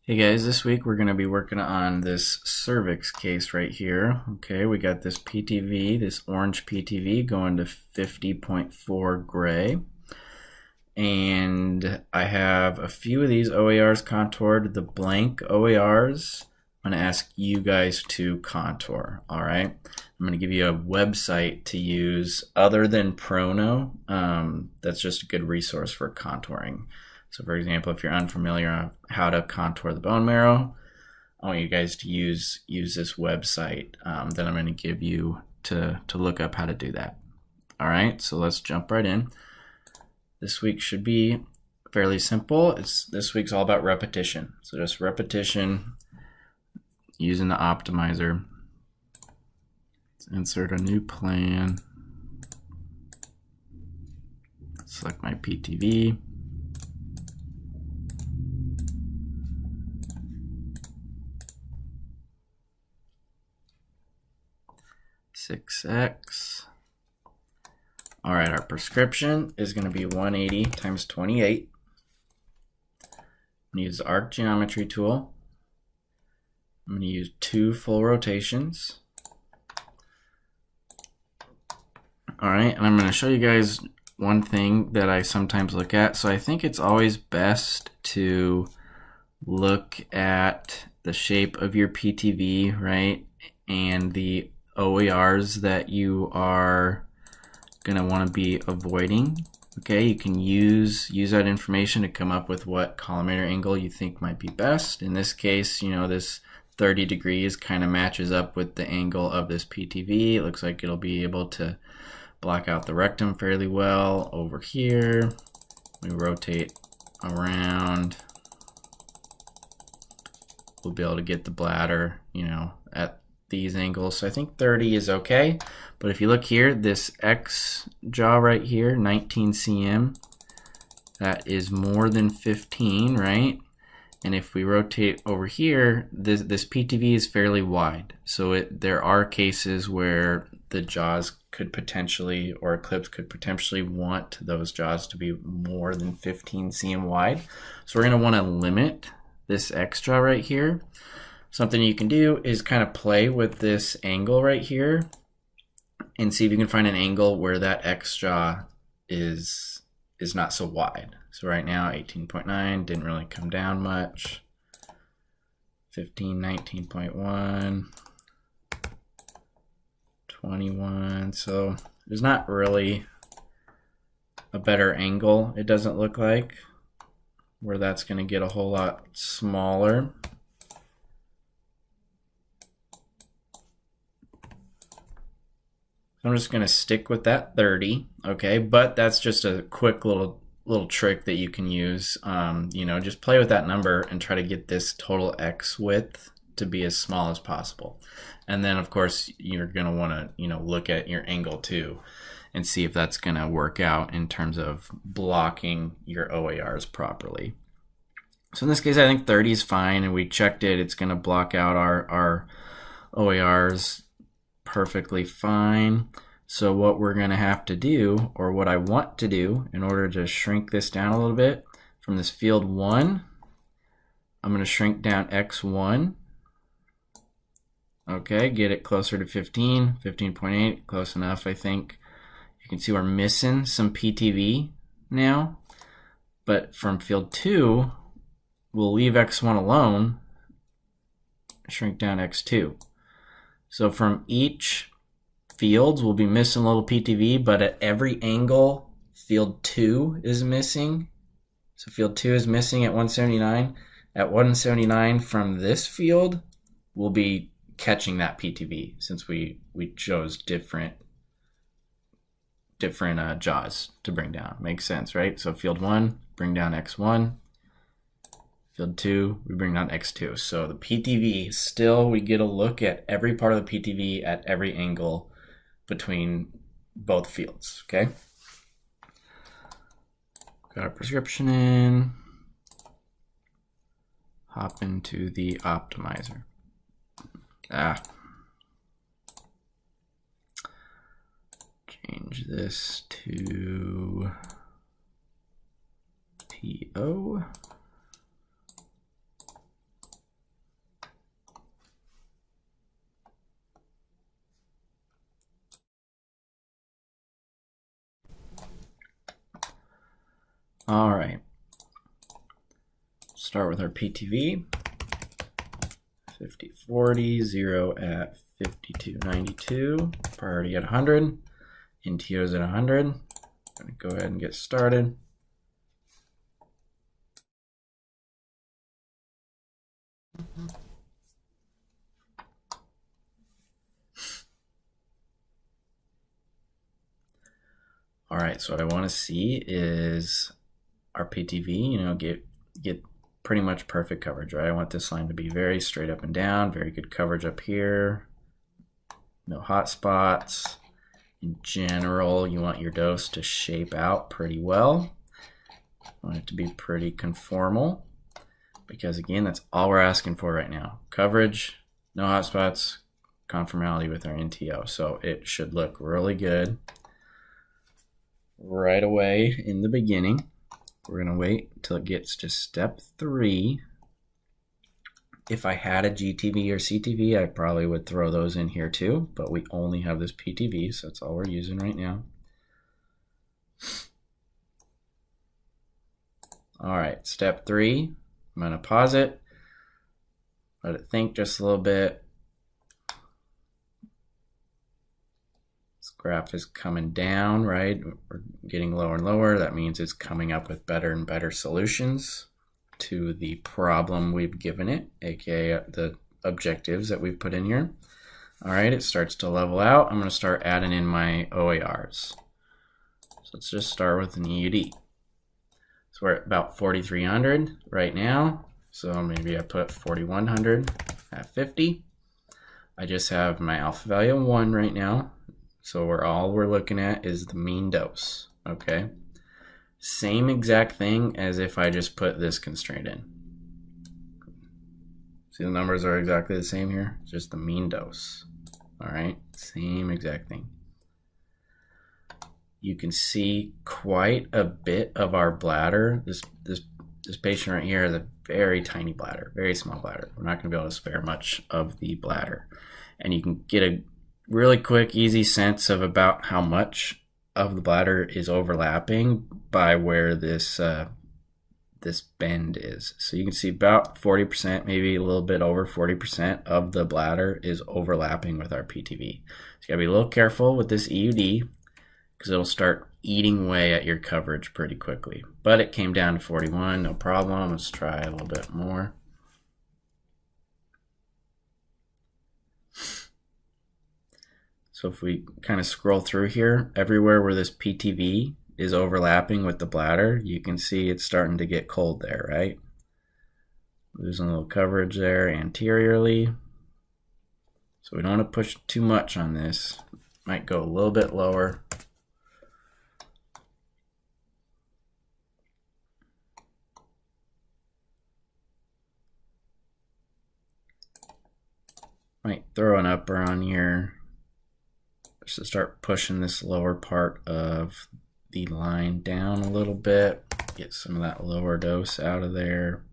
Hey guys, this week we're going to be working on this cervix case right here. Okay, we got this PTV, this orange PTV going to 50.4 gray. And I have a few of these OARs contoured. The blank OARs, I'm going to ask you guys to contour, all right? I'm going to give you a website to use other than Prono. That's just a good resource for contouring. So for example, if you're unfamiliar on how to contour the bone marrow, I want you guys to use this website that I'm going to give you to look up how to do that. All right, so let's jump right in. This week should be fairly simple. This week's all about repetition. So just repetition using the optimizer. Let's insert a new plan. Select my PTV. (6x). All right, our prescription is going to be 180 times 28. I'm going to use the arc geometry tool. I'm going to use 2 full rotations. All right, and I'm going to show you guys one thing that I sometimes look at. So I think it's always best to look at the shape of your PTV, right? And the OARs that you are going to want to be avoiding. Okay, you can use that information to come up with what collimator angle you think might be best. In this case, you know, this 30 degrees kind of matches up with the angle of this PTV. It looks like it'll be able to block out the rectum fairly well. Over here, we rotate around. We'll be able to get the bladder, you know, at these angles. So I think 30 is okay. But if you look here, this X jaw right here, 19 cm, that is more than 15, right? And if we rotate over here, this PTV is fairly wide. So there are cases where the jaws could potentially, or Eclipse could potentially want those jaws to be more than 15 cm wide. So we're going to want to limit this X jaw right here. Something you can do is kind of play with this angle right here and see if you can find an angle where that X jaw is not so wide. So right now 18.9 didn't really come down much. 15, 19.1, 21. So there's not really a better angle, it doesn't look like, where that's going to get a whole lot smaller. I'm just going to stick with that 30, okay? But that's just a quick little trick that you can use. You know, just play with that number and try to get this total X width to be as small as possible. And then, of course, you're going to want to, you know, look at your angle too and see if that's going to work out in terms of blocking your OARs properly. So in this case, I think 30 is fine, and we checked it. It's going to block out our OARs perfectly fine. So what we're going to have to do, or what I want to do in order to shrink this down a little bit, from this field 1, I'm going to shrink down X1. Okay, get it closer to 15, 15.8, close enough, I think. You can see we're missing some PTV now, but from field 2, we'll leave X1 alone, shrink down X2. So from each fields, we'll be missing a little PTV, but at every angle, field 2 is missing. So field 2 is missing at 179. At 179 from this field, we'll be catching that PTV since we chose different jaws to bring down. Makes sense, right? So field 1, bring down X1. Field 2, we bring down X2. So the PTV, still we get a look at every part of the PTV at every angle between both fields, okay? Got our prescription in. Hop into the optimizer. Change this to PO. All right. Start with our PTV. 5040, 0 at 5292, priority at 100, NTOs at 100. I'm going to go ahead and get started. All right, so what I want to see is our PTV, get pretty much perfect coverage, right? I want this line to be very straight up and down, very good coverage up here, no hot spots. In general, you want your dose to shape out pretty well. You want it to be pretty conformal, because again, that's all we're asking for right now. Coverage, no hot spots, conformality with our NTO. So it should look really good right away in the beginning. We're going to wait until it gets to step 3. If I had a GTV or CTV, I probably would throw those in here too, but we only have this PTV, so that's all we're using right now. All right, step 3, I'm going to pause it, let it think just a little bit. This graph is coming down, right? We're getting lower and lower. That means it's coming up with better and better solutions to the problem we've given it, aka the objectives that we've put in here. All right, it starts to level out. I'm going to start adding in my OARs. So let's just start with an EUD. So we're at about 4,300 right now. So maybe I put 4,100 at 50. I just have my alpha value of 1 right now. So all we're looking at is the mean dose, okay? Same exact thing as if I just put this constraint in. See, the numbers are exactly the same here, just the mean dose. All right, same exact thing. You can see quite a bit of our bladder. This patient right here has a very tiny bladder, very small bladder. We're not going to be able to spare much of the bladder. And you can get a really quick, easy sense of about how much of the bladder is overlapping by where this this bend is. So you can see about 40%, maybe a little bit over 40% of the bladder is overlapping with our PTV. So you gotta be a little careful with this EUD because it'll start eating away at your coverage pretty quickly. But it came down to 41, no problem. Let's try a little bit more. So if we kind of scroll through here, everywhere where this PTV is overlapping with the bladder, you can see it's starting to get cold there, right? Losing a little coverage there anteriorly. So we don't want to push too much on this. Might go a little bit lower. Might throw an upper on here just to start pushing this lower part of the line down a little bit, get some of that lower dose out of there.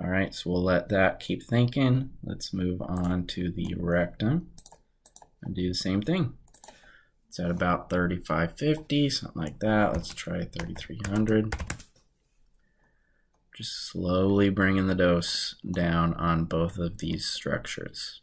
All right, so we'll let that keep thinking. Let's move on to the rectum and do the same thing. It's at about 3,550, something like that. Let's try 3,300. Just slowly bringing the dose down on both of these structures.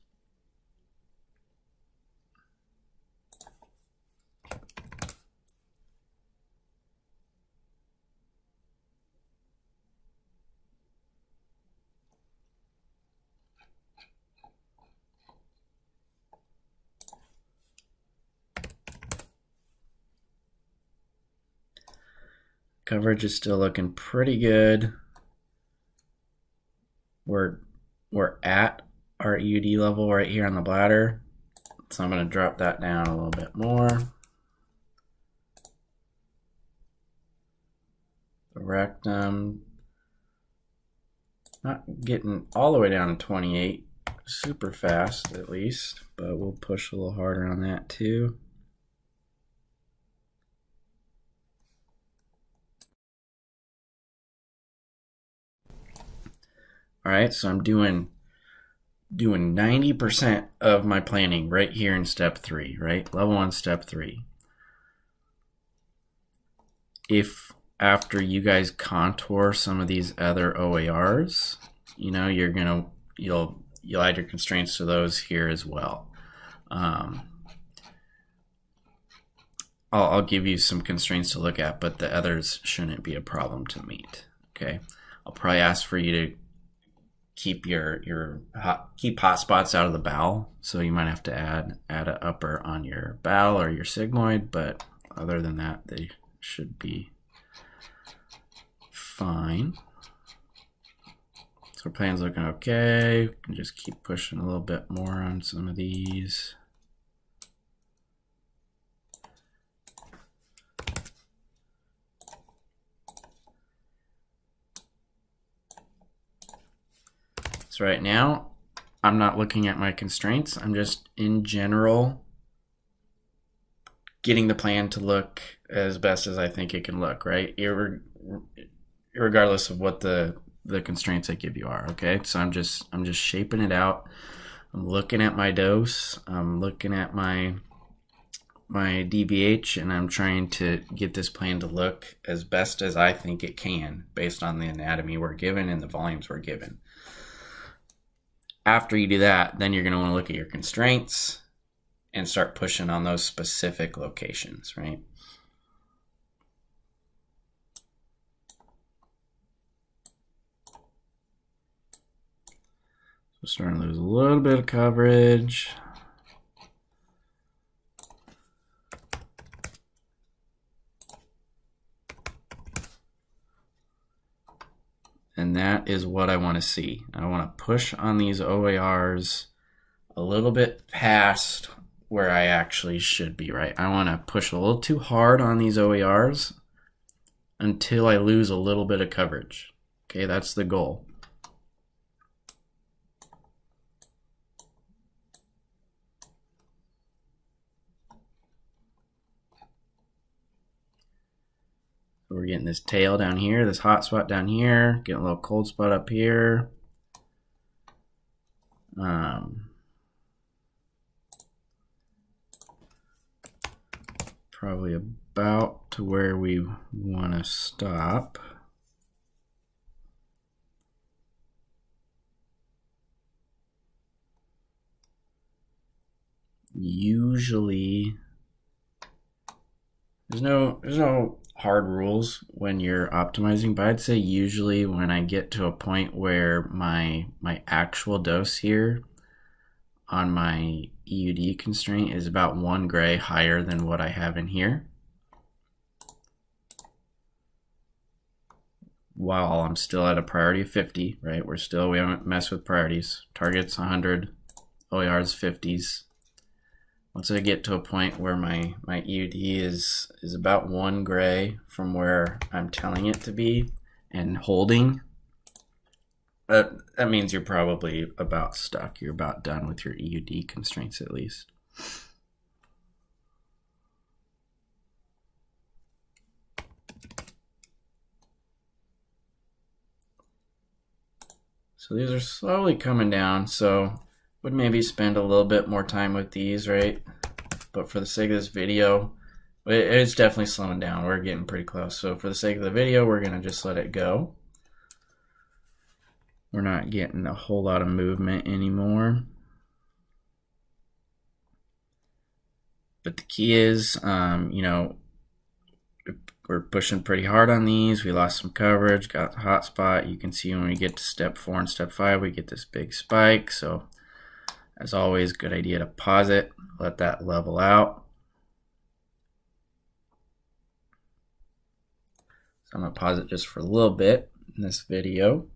Coverage is still looking pretty good. We're at our EUD level right here on the bladder. So I'm going to drop that down a little bit more. The rectum, not getting all the way down to 28 super fast at least, but we'll push a little harder on that too. All right, so I'm doing 90% of my planning right here in step 3, right? Level 1, step 3. if after you guys contour some of these other OARs, you know, you'll add your constraints to those here as well. I'll give you some constraints to look at, but the others shouldn't be a problem to meet. Okay, I'll probably ask for you to keep keep hot spots out of the bowl, so you might have to add an upper on your bowl or your sigmoid, but other than that, they should be fine. So our plan's looking okay. We can just keep pushing a little bit more on some of these. So right now, I'm not looking at my constraints. I'm just, in general, getting the plan to look as best as I think it can look, right? Regardless of what the constraints I give you are, okay? So I'm just shaping it out. I'm looking at my dose. I'm looking at my DVH, and I'm trying to get this plan to look as best as I think it can based on the anatomy we're given and the volumes we're given. After you do that, then you're going to want to look at your constraints and start pushing on those specific locations, right? So starting to lose a little bit of coverage. And that is what I want to see. I want to push on these OARs a little bit past where I actually should be, right? I want to push a little too hard on these OARs until I lose a little bit of coverage. Okay, that's the goal. We're getting this tail down here, this hot spot down here, getting a little cold spot up here. Probably about to where we want to stop. Usually, there's no hard rules when you're optimizing, but I'd say usually when I get to a point where my actual dose here on my EUD constraint is about 1 gray higher than what I have in here, while I'm still at a priority of 50, right? We haven't messed with priorities. Target's 100, OAR's 50s. Once I get to a point where my EUD is about 1 gray from where I'm telling it to be and holding, that means you're probably about stuck. You're about done with your EUD constraints at least. So these are slowly coming down, so would maybe spend a little bit more time with these, right? But for the sake of this video, it's definitely slowing down. We're getting pretty close. So for the sake of the video, we're gonna just let it go. We're not getting a whole lot of movement anymore. But the key is, you know, we're pushing pretty hard on these. We lost some coverage, got the hot spot. You can see when we get to step 4 and step 5, we get this big spike. So as always, good idea to pause it, let that level out. So I'm gonna pause it just for a little bit in this video.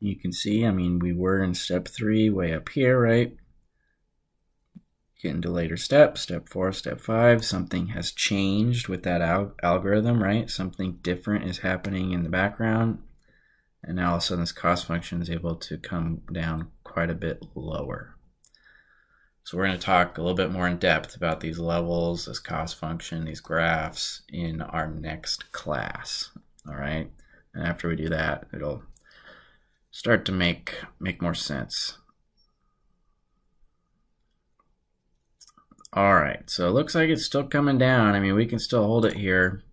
You can see, I mean, we were in step 3 way up here, right? Get into later steps, step 4, step 5, something has changed with that algorithm, right? Something different is happening in the background. And now all of a sudden this cost function is able to come down quite a bit lower. So we're going to talk a little bit more in depth about these levels, this cost function, these graphs in our next class, all right? And after we do that, it'll start to make more sense. All right, so it looks like it's still coming down. I mean, we can still hold it here.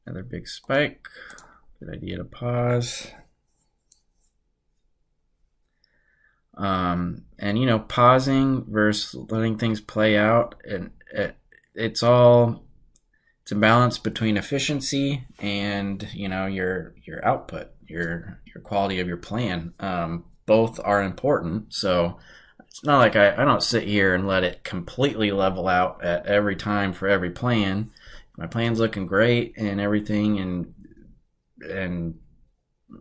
Another big spike. Good idea to pause. And you know, pausing versus letting things play out, and it's a balance between efficiency and, you know, your output, your quality of your plan. Both are important. So it's not like I don't sit here and let it completely level out at every time for every plan. My plan's looking great and everything, and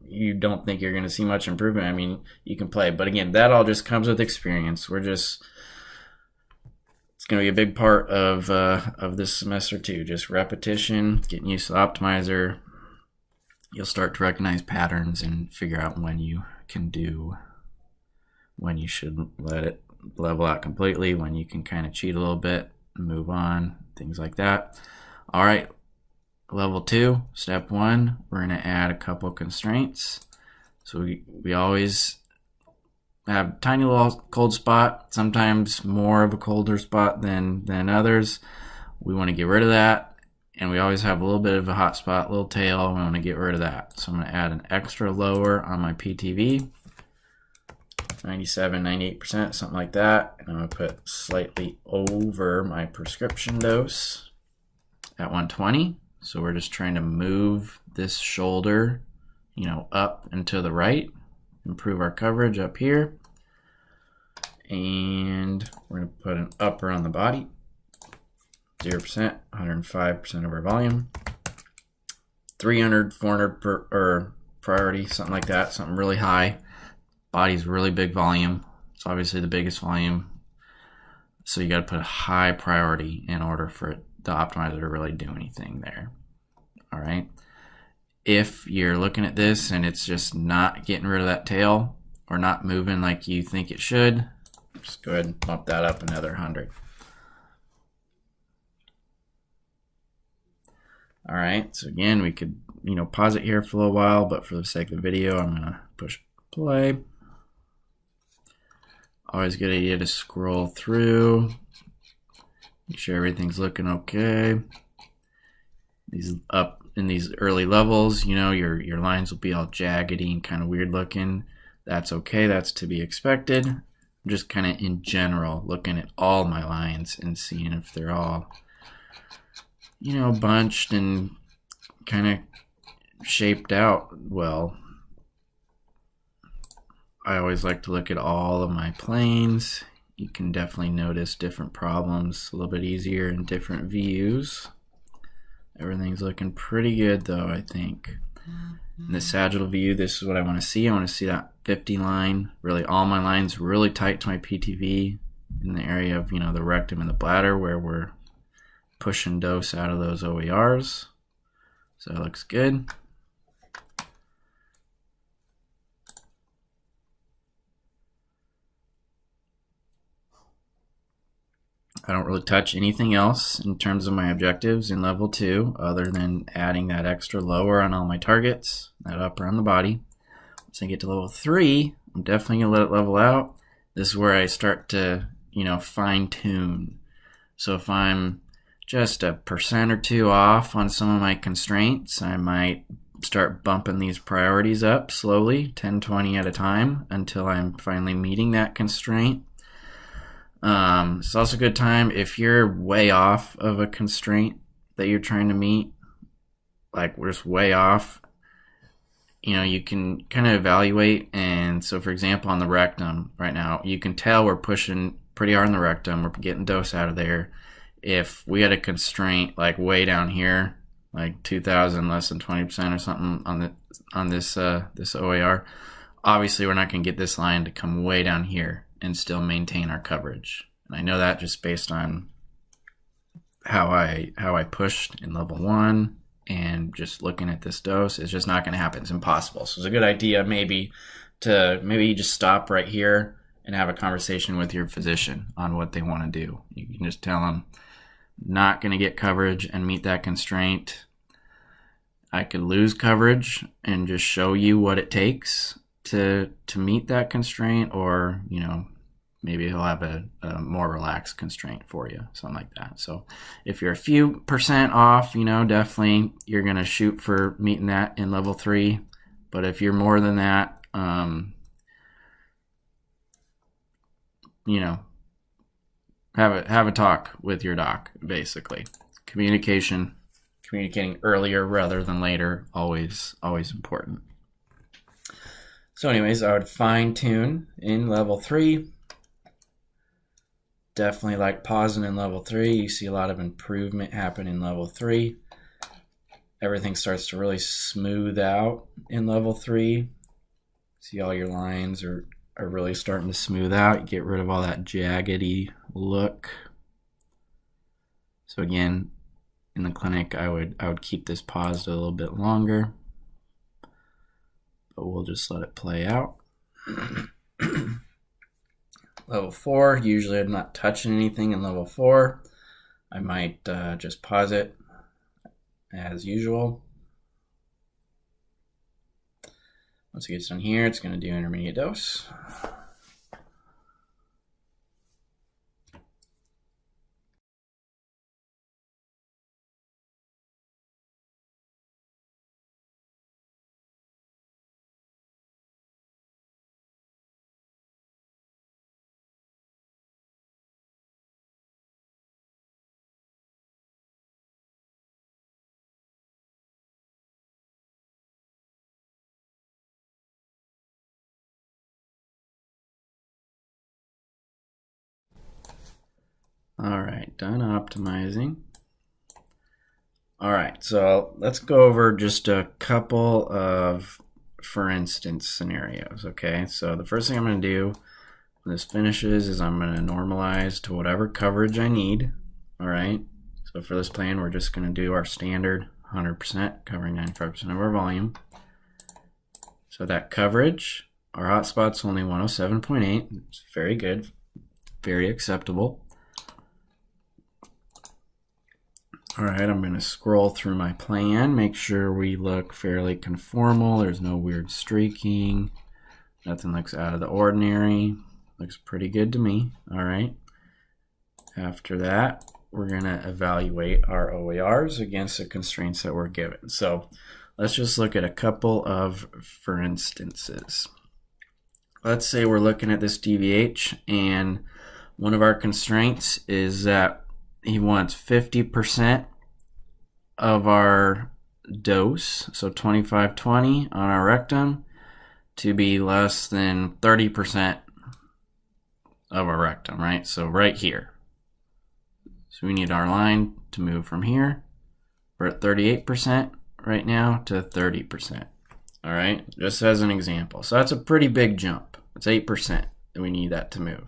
you don't think you're going to see much improvement. I mean, you can play, but again, that all just comes with experience. It's going to be a big part of this semester too. Just repetition, getting used to the optimizer. You'll start to recognize patterns and figure out when you should let it level out completely, when you can kind of cheat a little bit and move on, things like that. All right. Level 2, step 1, we're going to add a couple constraints. So we always have a tiny little cold spot, sometimes more of a colder spot than others. We want to get rid of that. And we always have a little bit of a hot spot, little tail. We want to get rid of that. So I'm going to add an extra lower on my PTV, 97, 98%, something like that. And I'm going to put slightly over my prescription dose at 120. So we're just trying to move this shoulder, you know, up and to the right, improve our coverage up here. And we're going to put an upper on the body, 0%, 105% of our volume, 300, 400 or priority, something like that, something really high. Body's really big volume. It's obviously the biggest volume. So you got to put a high priority in order for the optimizer to really do anything there. All right. If you're looking at this and it's just not getting rid of that tail or not moving like you think it should, just go ahead and bump that up another 100. All right. So again, we could, you know, pause it here for a little while, but for the sake of the video, I'm going to push play. Always a good idea to scroll through. Make sure everything's looking okay. These up in these early levels, you know, your lines will be all jaggedy and kind of weird looking. That's okay. That's to be expected. I'm just kind of in general looking at all my lines and seeing if they're all, you know, bunched and kind of shaped out well. I always like to look at all of my planes. You can definitely notice different problems a little bit easier in different views. Everything's looking pretty good though, I think. In the sagittal view, this is what I want to see. I want to see that 50 line, really all my lines really tight to my PTV in the area of, you know, the rectum and the bladder where we're pushing dose out of those OERs. So that looks good. I don't really touch anything else in terms of my objectives in level 2 other than adding that extra lower on all my targets, that upper on the body. Once I get to level 3, I'm definitely going to let it level out. This is where I start to, you know, fine tune. So if I'm just 1% or 2 off on some of my constraints, I might start bumping these priorities up slowly, 10, 20 at a time until I'm finally meeting that constraint. It's also a good time if you're way off of a constraint that you're trying to meet, like we're just way off, you know, you can kind of evaluate. And so for example, on the rectum right now, you can tell we're pushing pretty hard on the rectum. We're getting dose out of there. If we had a constraint like way down here, like 2000, less than 20% or something on this OAR, obviously we're not going to get this line to come way down here and still maintain our coverage. And I know that just based on how I pushed in level 1 and just looking at this dose, it's just not going to happen. It's impossible. So it's a good idea maybe you just stop right here and have a conversation with your physician on what they want to do. You can just tell them, not going to get coverage and meet that constraint. I could lose coverage and just show you what it takes to meet that constraint, or, you know, maybe he'll have a more relaxed constraint for you, something like that. So if you're a few % off, you know, definitely you're going to shoot for meeting that in level 3. But if you're more than that, you know, have a talk with your doc, basically. Communicating earlier rather than later, always important. So anyways, I would fine tune in level 3. Definitely like pausing in level 3. You see a lot of improvement happen in level 3. Everything starts to really smooth out in level 3. See, all your lines are really starting to smooth out. You get rid of all that jaggedy look. So again, in the clinic, I would keep this paused a little bit longer, but we'll just let it play out. Level 4, usually I'm not touching anything in level 4. I might just pause it as usual. Once it gets done here, it's going to do intermediate dose. All right, done optimizing. All right, so let's go over just a couple of, for instance, scenarios, okay? So the first thing I'm going to do when this finishes is I'm going to normalize to whatever coverage I need, all right? So for this plan, we're just going to do our standard 100%, covering 95% of our volume. So that coverage, our hotspot's only 107.8. It's very good, very acceptable. All right, I'm going to scroll through my plan, make sure we look fairly conformal. There's no weird streaking. Nothing looks out of the ordinary. Looks pretty good to me. All right. After that, we're going to evaluate our OARs against the constraints that we're given. So let's just look at a couple of for instances. Let's say we're looking at this DVH, and one of our constraints is that he wants 50% of our dose, so 25/20 on our rectum, to be less than 30% of our rectum, right? So right here. So we need our line to move from here. We're at 38% right now to 30%. All right, just as an example. So that's a pretty big jump. It's 8% that we need that to move.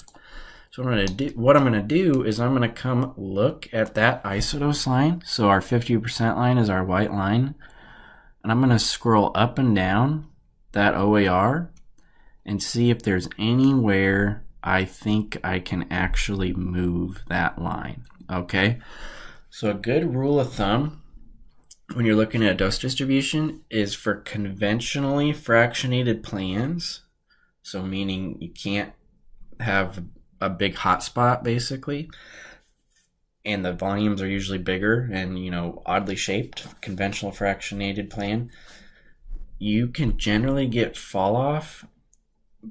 So what I'm going to do is I'm going to come look at that isodose line. So our 50% line is our white line. And I'm going to scroll up and down that OAR and see if there's anywhere I think I can actually move that line. Okay, so a good rule of thumb when you're looking at dose distribution is for conventionally fractionated plans, so meaning you can't have a big hotspot basically, and the volumes are usually bigger and, you know, oddly shaped, conventional fractionated plan, you can generally get fall off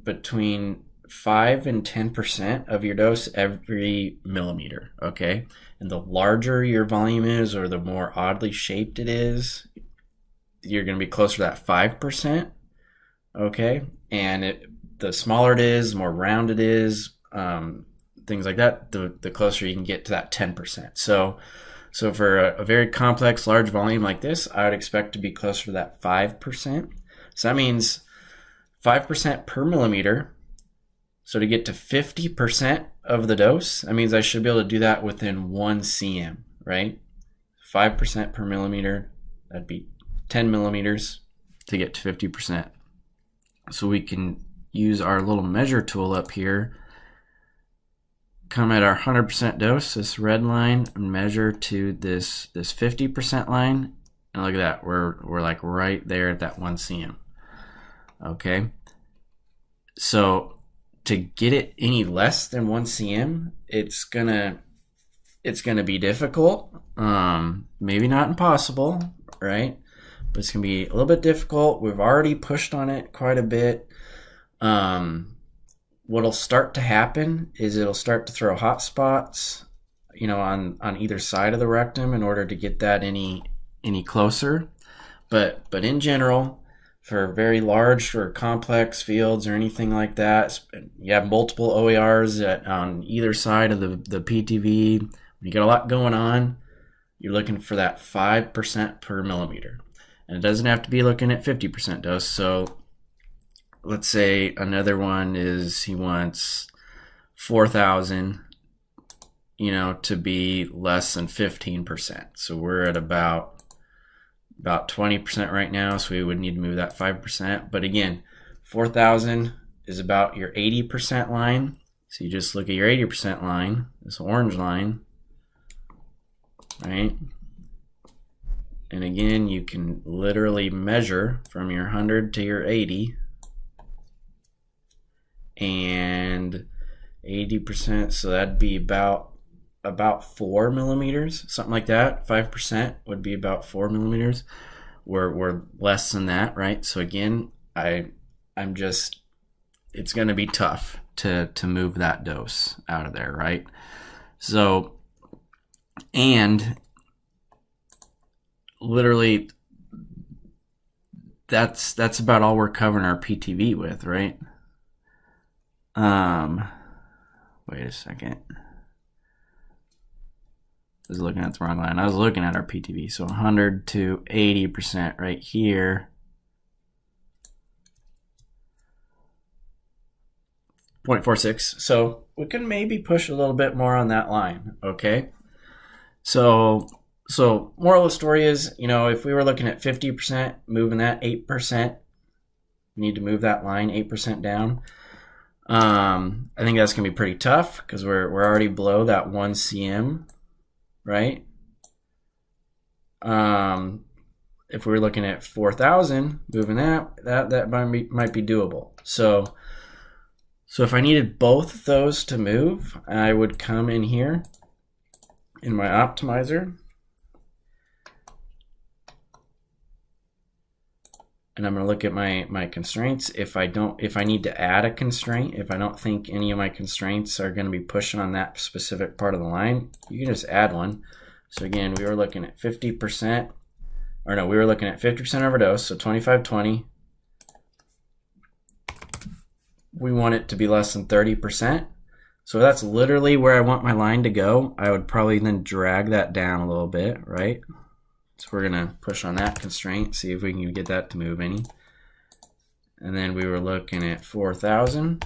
between 5 and 10% of your dose every millimeter, okay? And the larger your volume is, or the more oddly shaped it is, you're going to be closer to that 5%, okay? And the smaller it is, the more round it is, things like that, the closer you can get to that 10%. So for a very complex, large volume like this, I would expect to be closer to that 5%. So that means 5% per millimeter. So to get to 50% of the dose, that means I should be able to do that within 1 cm, right? 5% per millimeter, that'd be 10 millimeters to get to 50%. So we can use our little measure tool up here come at our 100% dose, this red line, and measure to this 50% line, and look at that, we're like right there at that 1 cm. Okay, so to get it any less than 1 cm, it's gonna be difficult. Maybe not impossible, right? But it's gonna be a little bit difficult. We've already pushed on it quite a bit. What'll start to happen is it'll start to throw hot spots, you know, on either side of the rectum in order to get that any closer. But in general, for very large or complex fields or anything like that, you have multiple OERs on either side of the PTV. When you got a lot going on, you're looking for that 5% per millimeter. And it doesn't have to be looking at 50% dose. So let's say another one is he wants 4,000, you know, to be less than 15%. So we're at about 20% right now, so we would need to move that 5%. But again, 4,000 is about your 80% line. So you just look at your 80% line, this orange line, right? And again, you can literally measure from your 100 to your 80. And 80%, so that'd be about 4 millimeters, something like that. 5% would be about 4 millimeters. We're less than that, right? So again, I'm just, it's going to be tough to move that dose out of there, right? So, and literally, that's about all we're covering our PTV with, right? Wait a second. I was looking at the wrong line. I was looking at our PTV. So 100 to 80% right here. 0.46. So we can maybe push a little bit more on that line. Okay. So moral of the story is, you know, if we were looking at 50%, moving that 8%, we need to move that line 8% down. I think that's gonna be pretty tough because we're already below that 1 cm, right? If we were looking at 4,000, moving that might be doable. So if I needed both of those to move, I would come in here in my optimizer, and I'm going to look at my constraints. If I need to add a constraint, if I don't think any of my constraints are going to be pushing on that specific part of the line, you can just add one. So again, we were looking at 50%, or no, we were looking at 50% overdose, so 25/20. We want it to be less than 30%. So that's literally where I want my line to go. I would probably then drag that down a little bit, right? So we're gonna push on that constraint, see if we can get that to move any. And then we were looking at 4,000.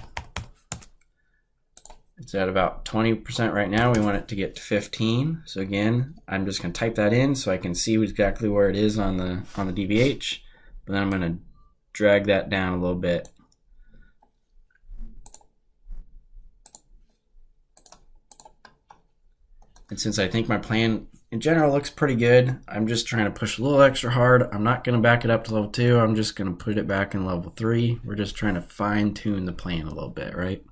It's at about 20% right now. We want it to get to 15. So again, I'm just gonna type that in so I can see exactly where it is on the DVH. But then I'm gonna drag that down a little bit. And since I think my plan in general looks pretty good, I'm just trying to push a little extra hard. I'm not going to back it up to level 2. I'm just going to put it back in level 3. We're just trying to fine tune the plan a little bit, right?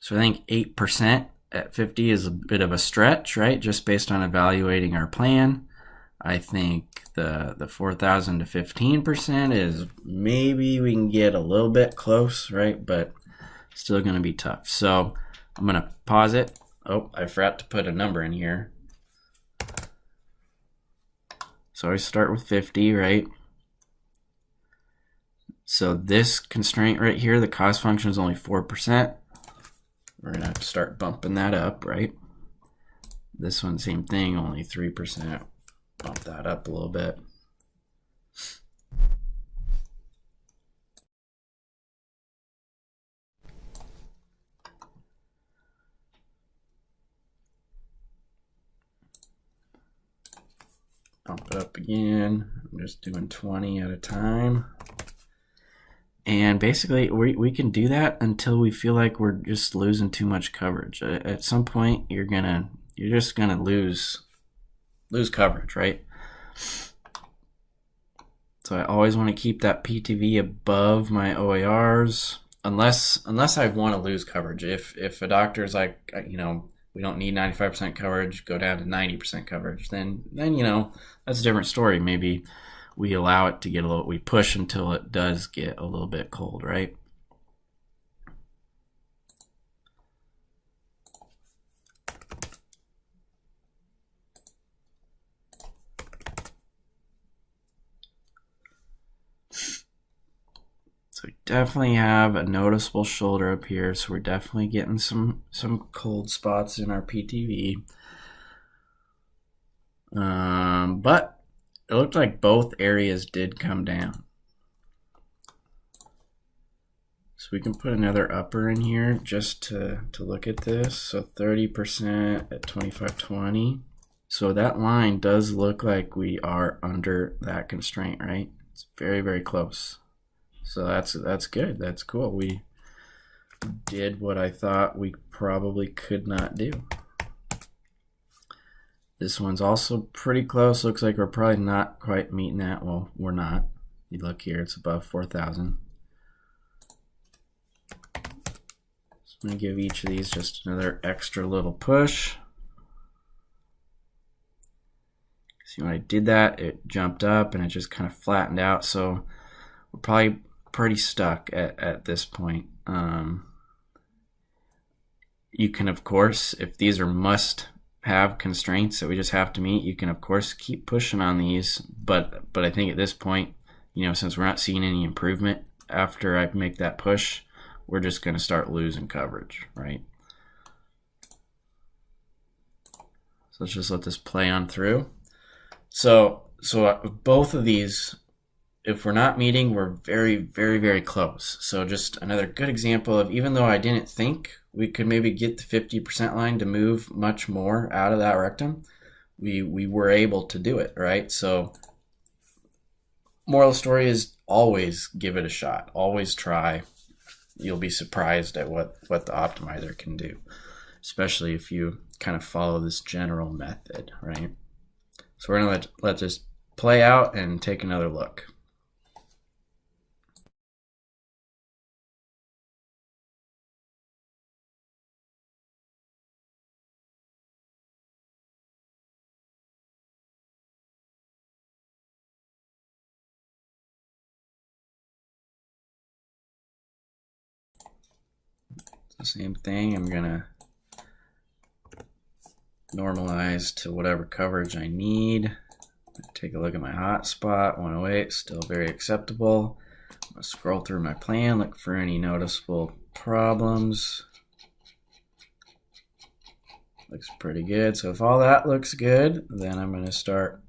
So I think 8% at 50 is a bit of a stretch, right? Just based on evaluating our plan. I think the 4,000 to 15% is maybe we can get a little bit close, right? But still going to be tough. So I'm going to pause it. Oh, I forgot to put a number in here. So I start with 50, right? So this constraint right here, the cost function is only 4%. We're going to have to start bumping that up, right? This one, same thing, only 3%. Bump that up a little bit. Bump it up again. I'm just doing 20 at a time. And basically, we can do that until we feel like we're just losing too much coverage. At some point, you're just gonna lose coverage, right? So I always want to keep that PTV above my OARs, unless I want to lose coverage. If a doctor is like, we don't need 95% coverage, go down to 90% coverage, then that's a different story. Maybe we allow it to get we push until it does get a little bit cold, right? So we definitely have a noticeable shoulder up here, so we're definitely getting some cold spots in our PTV. But it looked like both areas did come down. So we can put another upper in here just to look at this. So 30% at 2520. So that line does look like we are under that constraint, right? It's very, very close. So that's good. That's cool. We did what I thought we probably could not do. This one's also pretty close. Looks like we're probably not quite meeting that. Well, we're not. You look here, it's above 4,000. So I'm going to give each of these just another extra little push. See, when I did that, it jumped up and it just kind of flattened out. So we're probably pretty stuck at this point. You can, of course, if these are must have constraints that we just have to meet, you can of course keep pushing on these, but I think at this point, since we're not seeing any improvement after I make that push, we're just going to start losing coverage, right? So let's just let this play on through. So both of these, if we're not meeting, we're very, very, very close. So just another good example of, even though I didn't think we could maybe get the 50% line to move much more out of that rectum, we were able to do it, right? So moral of the story is always give it a shot. Always try. You'll be surprised at what the optimizer can do, especially if you kind of follow this general method, right? So we're going to let this play out and take another look. Same thing, I'm gonna normalize to whatever coverage I need. Take a look at my hotspot, 108, still very acceptable. I'm gonna scroll through my plan, look for any noticeable problems. Looks pretty good. So if all that looks good, then I'm gonna start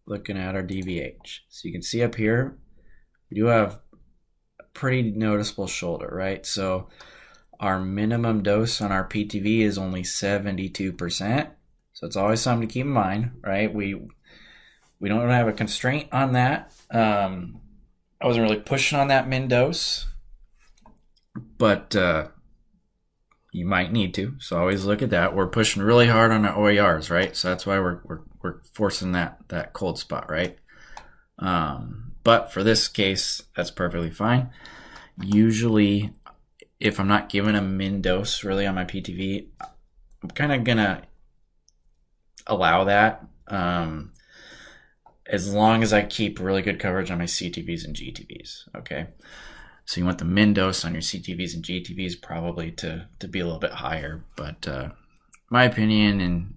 looking at our DVH. So you can see up here, we do have a pretty noticeable shoulder, right? So our minimum dose on our PTV is only 72%. So it's always something to keep in mind, right? We don't have a constraint on that. I wasn't really pushing on that min dose, but you might need to. So always look at that. We're pushing really hard on our OARs, right? So that's why we're forcing that cold spot, right? But for this case, that's perfectly fine. Usually, if I'm not given a min dose really on my PTV, I'm kind of gonna allow that as long as I keep really good coverage on my CTVs and GTVs, okay? So you want the min dose on your CTVs and GTVs probably to be a little bit higher, but my opinion, and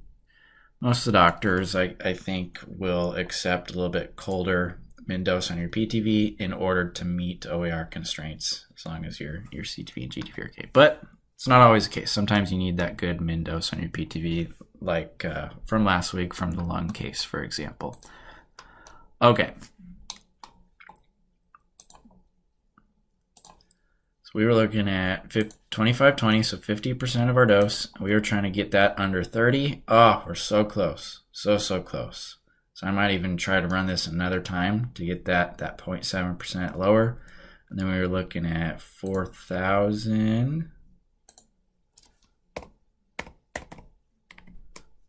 most of the doctors I think will accept a little bit colder min dose on your PTV in order to meet OAR constraints, as long as your CTV and GTV are okay. But it's not always the case. Sometimes you need that good min dose on your PTV, like from last week from the lung case, for example. Okay. So we were looking at 2520, so 50% of our dose. We were trying to get that under 30. Oh, we're so close. So close. So I might even try to run this another time to get that 0.7% lower. And then we were looking at 4,000.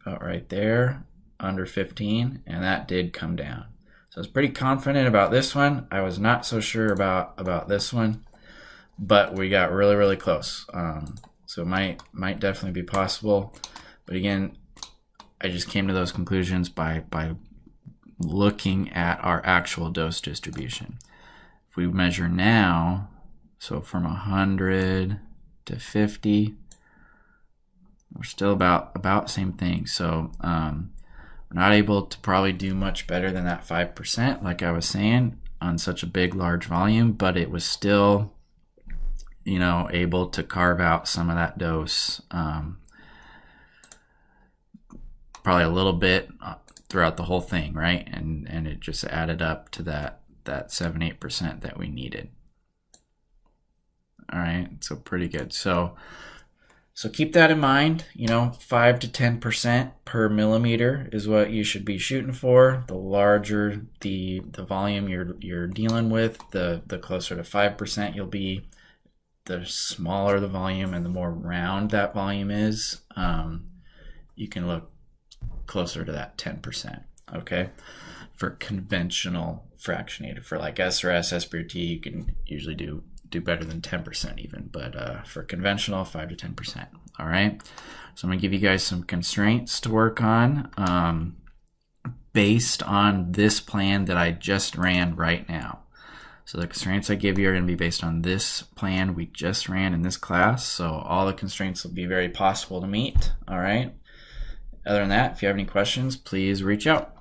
About right there, under 15, and that did come down. So I was pretty confident about this one. I was not so sure about this one, but we got really, really close. So it might definitely be possible. But again, I just came to those conclusions by looking at our actual dose distribution. If we measure now, so from 100 to 50, we're still about same thing. So we're not able to probably do much better than that 5%, like I was saying, on such a big, large volume, but it was still, you know, able to carve out some of that dose, probably a little bit throughout the whole thing, right? And it just added up to that 7-8% that we needed. All right, so pretty good. So keep that in mind. You know, 5 to 10% per millimeter is what you should be shooting for. The larger the volume you're dealing with, the closer to 5% you'll be. The smaller the volume and the more round that volume is, you can look closer to that 10%. Okay, for conventional fractionated, for like SRS, SBRT, you can usually do better than 10% even, but for conventional, 5 to 10%. All right, so I'm gonna give you guys some constraints to work on based on this plan that I just ran right now. So the constraints I give you are gonna be based on this plan we just ran in this class, so all the constraints will be very possible to meet. All right, other than that, if you have any questions, please reach out.